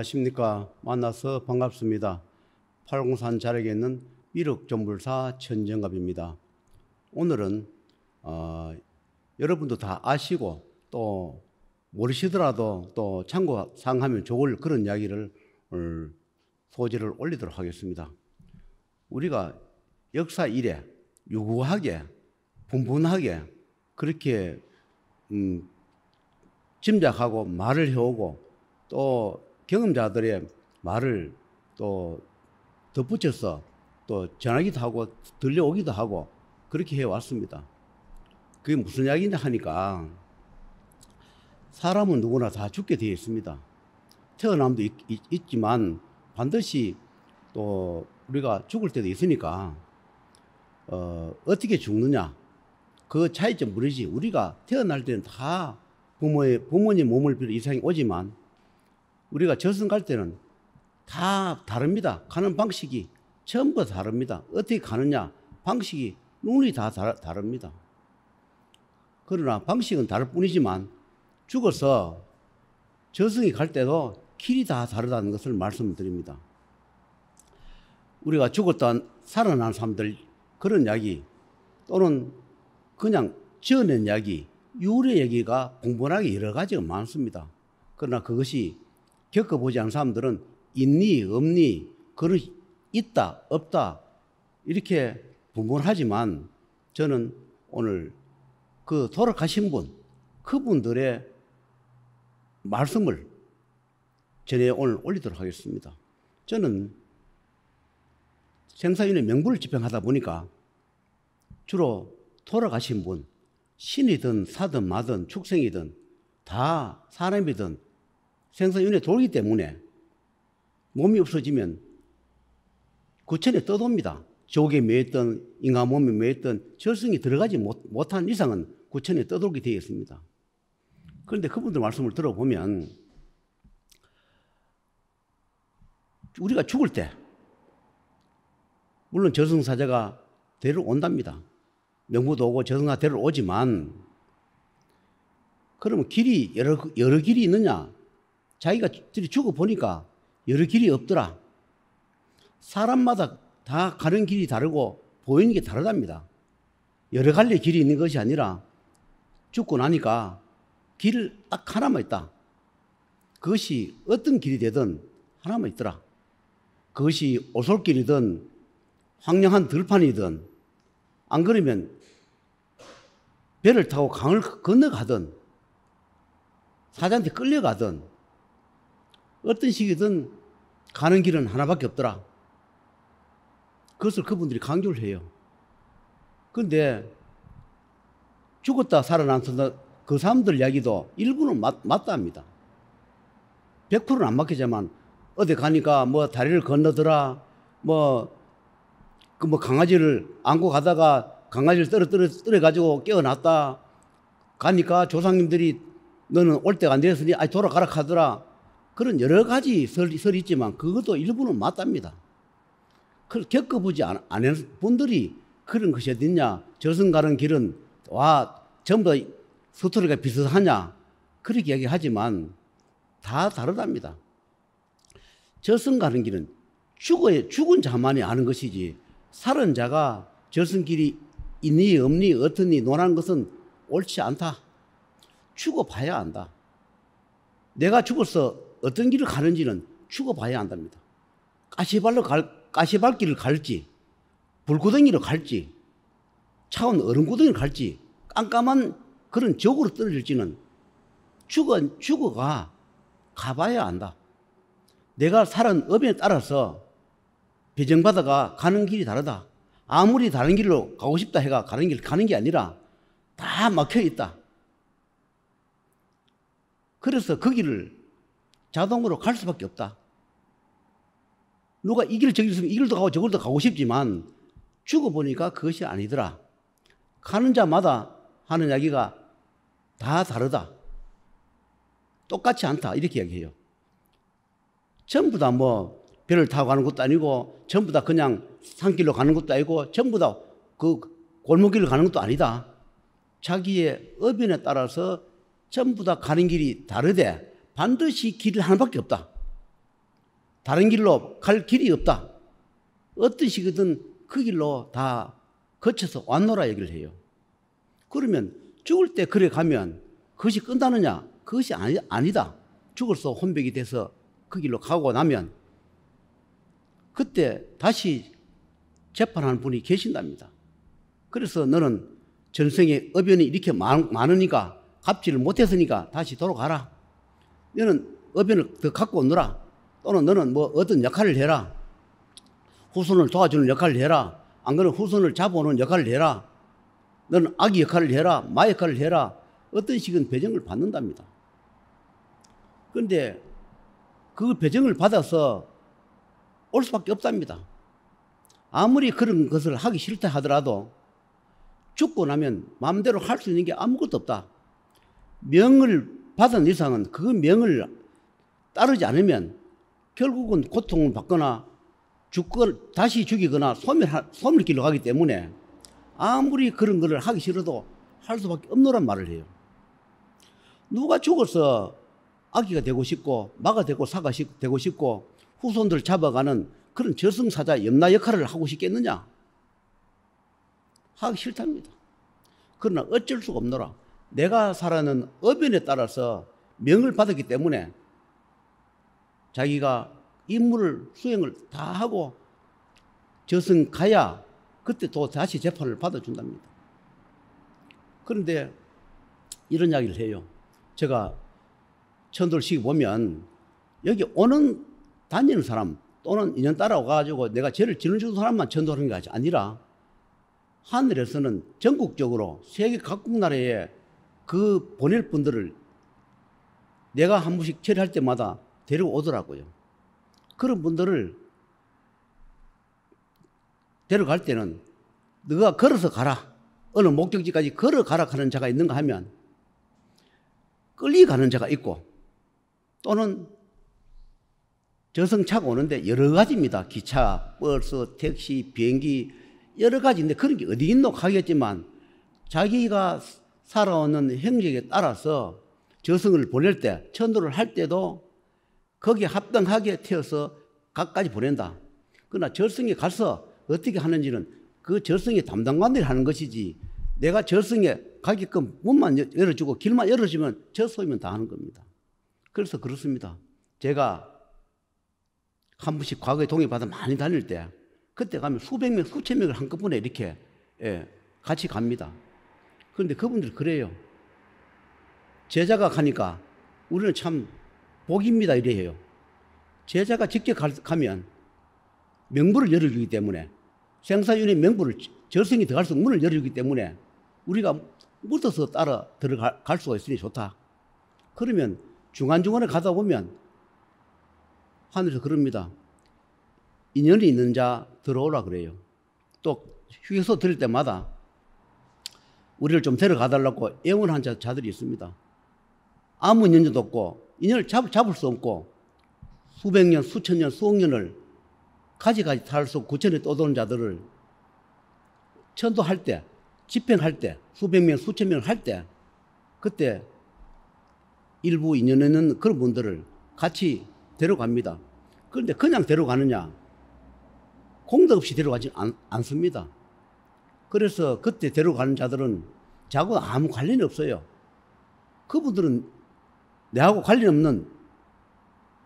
안녕하십니까. 만나서 반갑습니다. 팔공산 자락에 있는 미륵존불사 천정갑입니다. 오늘은 여러분도 다 아시고 또 모르시더라도 또 참고사항하면 좋을 그런 이야기를 오늘 소재를 올리도록 하겠습니다. 우리가 역사 이래 유구하게 분분하게 그렇게 짐작하고 말을 해오고 또 경험자들의 말을 또 덧붙여서 또 전하기도 하고 들려오기도 하고 그렇게 해왔습니다. 그게 무슨 이야기냐 하니까 사람은 누구나 다 죽게 되어 있습니다. 태어남도 있지만 반드시 또 우리가 죽을 때도 있으니까 어떻게 죽느냐 그 차이점 모르지. 우리가 태어날 때는 다 부모님 몸을 빌어 이 세상에 오지만 우리가 저승 갈 때는 다 다릅니다. 가는 방식이 전부 다릅니다. 어떻게 가느냐 방식이 눈이 다 다릅니다. 그러나 방식은 다를 뿐이지만 죽어서 저승이 갈 때도 길이 다 다르다는 것을 말씀드립니다. 우리가 죽었다 살아난 사람들 그런 이야기 또는 그냥 지어낸 이야기 유래 얘기가 풍부하게 여러 가지가 많습니다. 그러나 그것이 겪어보지 않은 사람들은 있니 없니 그런 있다 없다 이렇게 분분하지만 저는 오늘 그 돌아가신 분 그분들의 말씀을 전에 오늘 올리도록 하겠습니다. 저는 생사윤회 명부를 집행하다 보니까 주로 돌아가신 분 신이든 사든 마든 축생이든 다 사람이든 생사윤회 돌기 때문에 몸이 없어지면 구천에 떠돕니다. 지옥에 매였던 인간 몸에 매였던 저승이 들어가지 못한 이상은 구천에 떠돌게 되어 있습니다. 그런데 그분들 말씀을 들어보면 우리가 죽을 때 물론 저승사자가 데려온답니다. 명부도 오고 저승사자 데려오지만 그러면 길이 여러 길이 있느냐? 자기가 죽어보니까 여러 길이 없더라. 사람마다 다 가는 길이 다르고 보이는 게 다르답니다. 여러 갈래 길이 있는 것이 아니라 죽고 나니까 길 딱 하나만 있다. 그것이 어떤 길이 되든 하나만 있더라. 그것이 오솔길이든 황량한 들판이든 안 그러면 배를 타고 강을 건너가든 사자한테 끌려가든 어떤 식이든 가는 길은 하나밖에 없더라. 그것을 그분들이 강조를 해요. 그런데 죽었다 살아난 그 사람들 이야기도 일부는 맞다 합니다. 100%는 안 맞겠지만 어디 가니까 뭐 다리를 건너더라 강아지를 안고 가다가 강아지를 떨어가지고 깨어났다 가니까 조상님들이 너는 올 때가 안 되었으니 돌아가라 하더라. 그런 여러 가지 설이 있지만 그것도 일부는 맞답니다. 그걸 겪어보지 않은 분들이 그런 것이 어딨냐 저승 가는 길은 전부 다 스토리가 비슷하냐 그렇게 이야기하지만 다 다르답니다. 저승 가는 길은 죽은 자만이 아는 것이지 살은 자가 저승 길이 있니 없니 어떠니 논하는 것은 옳지 않다. 죽어봐야 안다. 내가 죽어서 어떤 길을 가는지는 죽어봐야 안답니다. 가시밭길을 갈지 불구덩이로 갈지 차가운 얼음구덩이를 갈지 깜깜한 그런 적으로 떨어질지는 죽어가 가봐야 안다. 내가 살은 업에 따라서 배정받아가 가는 길이 다르다. 아무리 다른 길로 가고 싶다 해가 가는 게 아니라 다 막혀 있다. 그래서 그 길을 자동으로 갈 수밖에 없다. 누가 이 길을 저길 있으면 이 길도 가고 저길도 가고 싶지만 죽어보니까 그것이 아니더라. 가는 자마다 하는 이야기가 다 다르다. 똑같지 않다. 이렇게 이야기해요. 전부 다 배를 타고 가는 것도 아니고 전부 다 그냥 산길로 가는 것도 아니고 전부 다 그 골목길로 가는 것도 아니다. 자기의 업인에 따라서 전부 다 가는 길이 다르되 반드시 길 하나밖에 없다. 다른 길로 갈 길이 없다. 어떤 식이든 그 길로 다 거쳐서 왔노라 얘기를 해요. 그러면 죽을 때 그래 가면 그것이 끝나느냐? 그것이 아니다. 죽어서 혼백이 돼서 그 길로 가고 나면 그때 다시 재판하는 분이 계신답니다. 그래서 너는 전생에 어변이 이렇게 많으니까 갚지를 못했으니까 다시 돌아가라. 너는 어변을 더 갖고 오너라. 또는 너는 뭐 어떤 역할을 해라. 후손을 도와주는 역할을 해라. 안 그러면 후손을 잡아오는 역할을 해라. 너는 아기 역할을 해라. 마 역할을 해라. 어떤 식은 배정을 받는답니다. 그런데 그 배정을 받아서 올 수밖에 없답니다. 아무리 그런 것을 하기 싫다 하더라도 죽고 나면 마음대로 할 수 있는 게 아무것도 없다. 명을 받은 이상은 그 명을 따르지 않으면 결국은 고통을 받거나 다시 죽이거나 소멸길로 가기 때문에 아무리 그런 것을 하기 싫어도 할 수밖에 없노란 말을 해요. 누가 죽어서 아기가 되고 싶고 마가 되고 사가 되고 싶고 후손들 잡아가는 그런 저승사자 염라 역할을 하고 싶겠느냐? 하기 싫답니다. 그러나 어쩔 수가 없노라. 내가 살아는 어변에 따라서 명을 받았기 때문에 자기가 임무를 수행을 다 하고 저승 가야 그때 또 다시 재판을 받아준답니다. 그런데 이런 이야기를 해요. 제가 천도를 보면 여기 다니는 사람 또는 인연 따라와가지고 내가 죄를 지는 사람만 천도하는 게 아니라 하늘에서는 전국적으로 세계 각국 나라에 그 보낼 분들을 내가 한 번씩 처리할 때마다 데려오더라고요. 그런 분들을 데려갈 때는 너가 걸어서 가라. 어느 목적지까지 걸어가라 하는 자가 있는가 하면 끌려가는 자가 있고 또는 저승 차고 오는데 여러 가지입니다. 기차, 버스, 택시, 비행기 여러 가지인데 그런 게 어디 있노 하겠지만 자기가 살아오는 행적에 따라서 저승을 보낼 때 천도를 할 때도 거기에 합당하게 태워서 각까지 보낸다. 그러나 저승에 가서 어떻게 하는지는 그 저승의 담당관들이 하는 것이지 내가 저승에 가게끔 문만 열어주고 길만 열어주면 저 소이면 다 하는 겁니다. 그래서 그렇습니다. 제가 한 번씩 과거에 동해바다 많이 다닐 때 그때 가면 수백 명, 수천 명을 한꺼번에 이렇게 같이 갑니다. 그런데 그분들 그래요. 제자가 가니까 우리는 참 복입니다 이래 해요. 제자가 직접 가면 명부를 열어주기 때문에 생사윤의 명부를 저승이 들어갈 수 문을 열어주기 때문에 우리가 묻어서 따라 들어갈 수가 있으니 좋다. 그러면 중간중간에 가다 보면 하늘에서 그럽니다. 인연이 있는 자 들어오라 그래요. 또 휴게소 들을 때마다 우리를 좀 데려가달라고 애원한 자들이 있습니다. 아무 인연도 없고 인연을 잡을 수 없고 수백 년, 수천 년, 수억 년을 가지가지 탈 수 없고 구천에 떠도는 자들을 천도할 때, 집행할 때, 수백 명, 수천 명을 할 때 그때 일부 인연 있는 그런 분들을 같이 데려갑니다. 그런데 그냥 데려가느냐? 공덕 없이 데려가지 않습니다. 그래서 그때 데려가는 자들은 자고 아무 관련이 없어요. 그분들은 내하고 관련 없는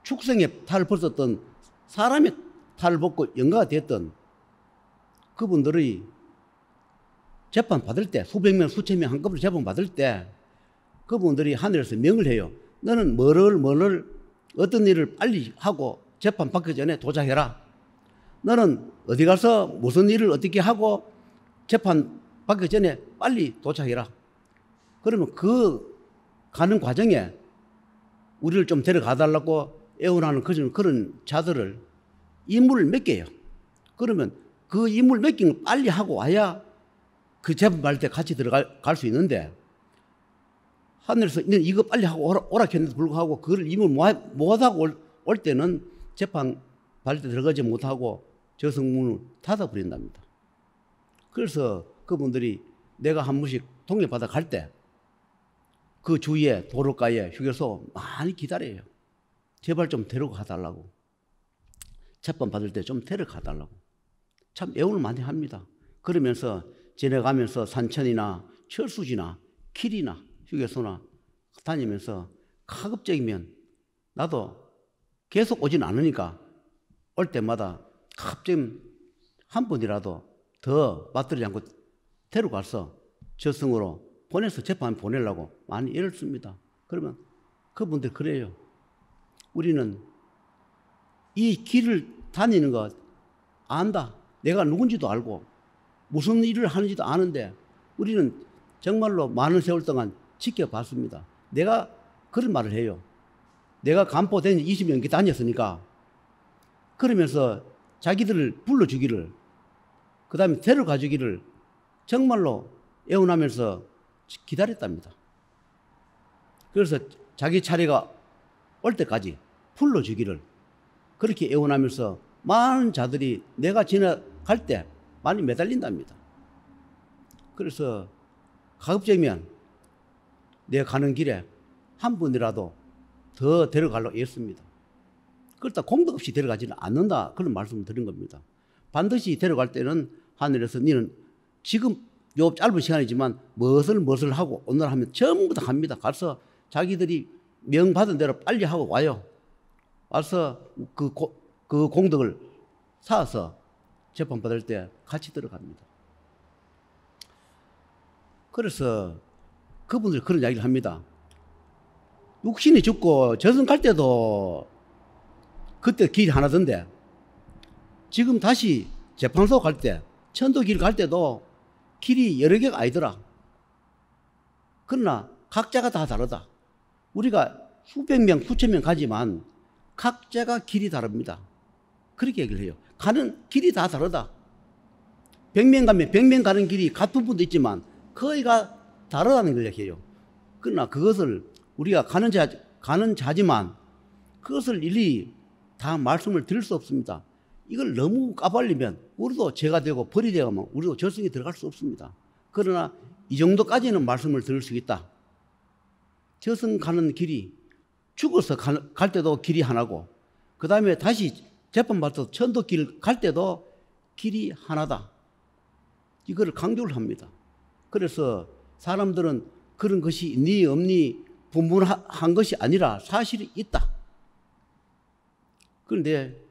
축생의 탈을 벗었던 사람의 탈을 벗고 영가가 됐던 그분들이 재판 받을 때 수백 명, 수천 명 한꺼번에 재판 받을 때 그분들이 하늘에서 명을 해요. 너는 뭐를 어떤 일을 빨리 하고 재판 받기 전에 도착해라. 너는 어디 가서 무슨 일을 어떻게 하고 재판 받기 전에 빨리 도착해라. 그러면 그 가는 과정에 우리를 좀 데려가달라고 애원하는 그런 자들을 임무를 맡겨요. 그러면 그 임무를 맡긴 걸 빨리 하고 와야 그 재판 받을 때 같이 들어갈 수 있는데 하늘에서 이거 빨리 하고 오라 했는데도 불구하고 그걸 임무를 못하고 올 때는 재판 받을 때 들어가지 못하고 저승문을 닫아버린답니다. 그래서 그분들이 내가 한 번씩 동해바다 갈 때 그 주위에 도로가에 휴게소 많이 기다려요. 제발 좀 데려가 달라고. 재판 받을 때 좀 데려가달라고. 참 애원을 많이 합니다. 그러면서 지내가면서 산천이나 철수지나 길이나 휴게소나 다니면서 가급적이면 나도 계속 오진 않으니까 올 때마다 갑자기 한 번이라도 더 빠뜨리지 않고 데려가서 저승으로 보내서 재판 보내려고 많이 애를 씁니다. 그러면 그분들 그래요. 우리는 이 길을 다니는 거 안다. 내가 누군지도 알고 무슨 일을 하는지도 아는데 우리는 정말로 많은 세월 동안 지켜봤습니다. 내가 그런 말을 해요. 내가 간포대는 20년 다녔으니까 그러면서 자기들을 불러주기를 그 다음에 데려가 주기를 정말로 애원하면서 기다렸답니다. 그래서 자기 차례가 올 때까지 불러주기를 그렇게 애원하면서 많은 자들이 내가 지나갈 때 많이 매달린답니다. 그래서 가급적이면 내가 가는 길에 한 분이라도 더 데려가려고 했습니다. 그렇다 공덕 없이 데려가지는 않는다 그런 말씀을 드린 겁니다. 반드시 데려갈 때는 하늘에서 너는 지금 요 짧은 시간이지만 무엇을 하고 오늘 하면 전부 다 갑니다. 가서 자기들이 명받은 대로 빨리 하고 와요. 와서 그 공덕을 쌓아서 재판 받을 때 같이 들어갑니다. 그래서 그분들 그런 이야기를 합니다. 육신이 죽고 저승 갈 때도 그때 길이 하나던데 지금 다시 재판소 갈 때 천도 길 갈 때도 길이 여러 개가 아니더라. 그러나 각자가 다 다르다. 우리가 수백 명, 수천 명 가지만 각자가 길이 다릅니다. 그렇게 얘기를 해요. 가는 길이 다 다르다. 100명 가면 100명 가는 길이 같은 분도 있지만 거의가 다르다는 걸 얘기해요. 그러나 그것을 우리가 가는 자지만 그것을 일일이 다 말씀을 드릴 수 없습니다. 이걸 너무 까발리면 우리도 죄가 되고 벌이 되면 우리도 저승에 들어갈 수 없습니다. 그러나 이 정도까지는 말씀을 드릴 수 있다. 저승 가는 길이 죽어서 갈 때도 길이 하나고 그 다음에 다시 재판받아서 천도 길 갈 때도 길이 하나다. 이거를 강조를 합니다. 그래서 사람들은 그런 것이 있니 없니 분분한 것이 아니라 사실이 있다. 그런데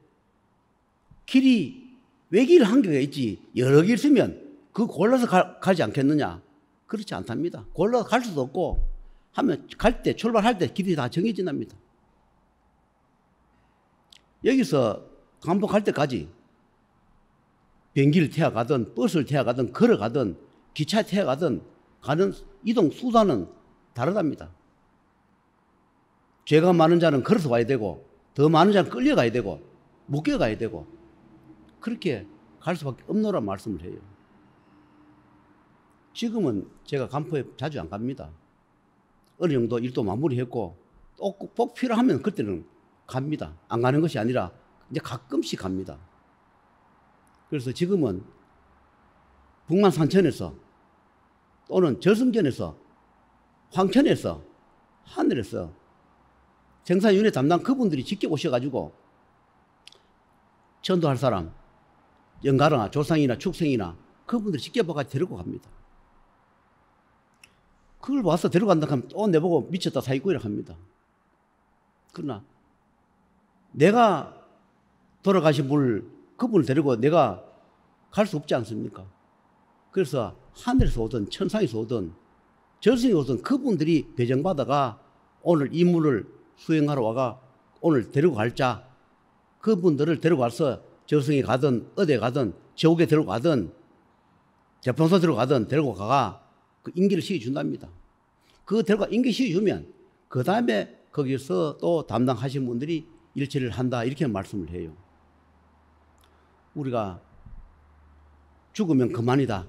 길이 외길 한계가 있지 여러 길 있으면 그 골라서 가지 않겠느냐? 그렇지 않답니다. 골라서 갈 수도 없고 하면 갈 때 출발할 때 길이 다 정해진답니다. 여기서 간포 갈 때까지 비행기를 태워 가든 버스를 태워 가든 걸어가든 기차 태워 가든 가는 이동 수단은 다르답니다. 죄가 많은 자는 걸어서 와야 되고 더 많은 자는 끌려가야 되고 묶여가야 되고 그렇게 갈 수밖에 없노란 말씀을 해요. 지금은 제가 간포에 자주 안 갑니다. 어느 정도 일도 마무리했고 또 꼭 필요하면 그때는 갑니다. 안 가는 것이 아니라 이제 가끔씩 갑니다. 그래서 지금은 북만 산천에서 또는 저승전에서 황천에서 하늘에서 정사윤회 담당 그분들이 직접 오셔가지고 전도할 사람 영가나 조상이나 축생이나 그분들이 직접 와가지고 데리고 갑니다. 그걸 와서 데려간다 하면 또 내보고 미쳤다 사기꾼이라고 합니다. 그러나 내가 돌아가신 그분을 데리고 내가 갈 수 없지 않습니까? 그래서 하늘에서 오든 천상에서 오든 저승에 오든 그분들이 배정받아가 오늘 임무를 수행하러 와가 오늘 데리고 갈 자 그분들을 데리고 와서 저승에 가든 어디에 가든 지옥에 데리고 가든 재판소 데리고 가든 데리고 가가 그 임기를 시켜준답니다. 그 데리고 임기 시켜주면 그 다음에 거기서 또 담당하신 분들이 일처리를 한다 이렇게 말씀을 해요. 우리가 죽으면 그만이다.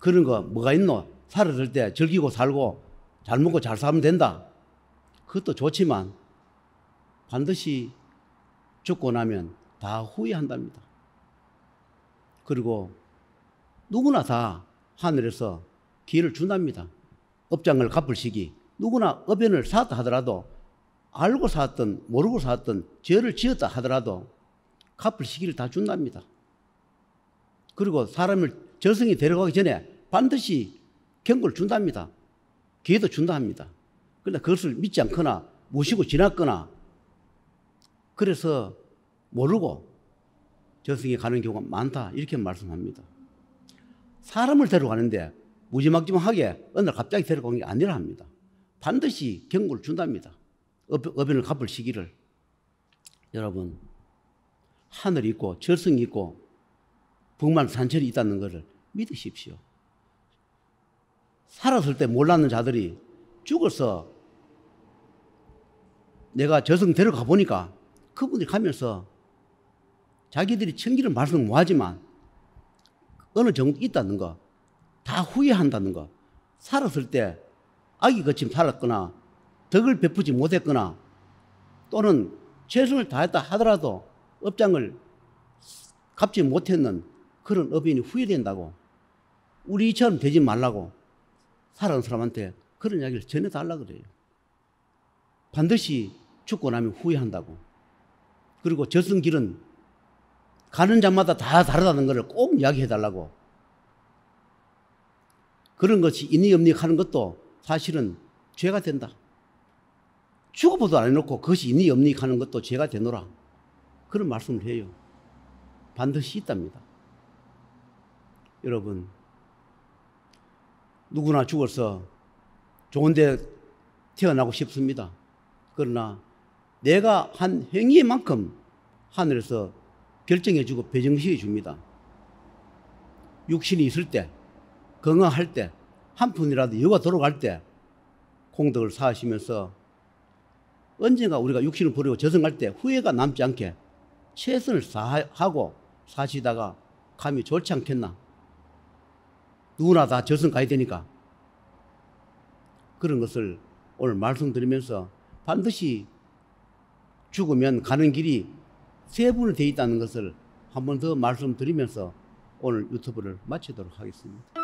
그런 거 뭐가 있노? 살아들 때 즐기고 살고 잘 먹고 잘 살면 된다. 그것도 좋지만 반드시 죽고 나면 다 후회한답니다. 그리고 누구나 다 하늘에서 기회를 준답니다. 업장을 갚을 시기 누구나 업연을 쌓았다 하더라도 알고 쌓았든 모르고 쌓았든 죄를 지었다 하더라도 갚을 시기를 다 준답니다. 그리고 사람을 저승에 데려가기 전에 반드시 경고를 준답니다. 기회도 준다 합니다. 그러나 그것을 믿지 않거나 무시고 지났거나 그래서 모르고 저승에 가는 경우가 많다 이렇게 말씀합니다. 사람을 데려가는데 무지막지막하게 어느 날 갑자기 데려가는 게 아니라 합니다. 반드시 경고를 준답니다. 어변을 갚을 시기를. 여러분, 하늘이 있고 저승이 있고 북만 산천이 있다는 것을 믿으십시오. 살았을 때 몰랐는 자들이 죽어서 내가 저승 데려가 보니까 그분들이 가면서 자기들이 천기를 말씀 못하지만 어느 정도 있다는 거, 다 후회한다는 거, 살았을 때 악이 거친 살았거나 덕을 베푸지 못했거나 또는 최선을 다했다 하더라도 업장을 갚지 못했는 그런 업인이 후회된다고, 우리처럼 되지 말라고 살아온 사람한테 그런 이야기를 전해달라 그래요. 반드시 죽고 나면 후회한다고. 그리고 저승길은 가는 자마다 다 다르다는 것을 꼭 이야기해달라고. 그런 것이 인이엄닉 하는 것도 사실은 죄가 된다. 죽어보도 안 해놓고 그것이 인이엄닉 하는 것도 죄가 되노라. 그런 말씀을 해요. 반드시 있답니다. 여러분, 누구나 죽어서 좋은 데 태어나고 싶습니다. 그러나 내가 한 행위의 만큼 하늘에서 결정해주고 배정시켜 줍니다. 육신이 있을 때, 건강할 때, 한 푼이라도 여가 돌아갈 때 공덕을 쌓으시면서 언젠가 우리가 육신을 버리고 저승갈 때 후회가 남지 않게 최선을 다하고 사시다가 감이 좋지 않겠나. 누구나 다 저승 가야 되니까. 그런 것을 오늘 말씀드리면서 반드시 죽으면 가는 길이 세 분이 되어 있다는 것을 한 번 더 말씀드리면서 오늘 유튜브를 마치도록 하겠습니다.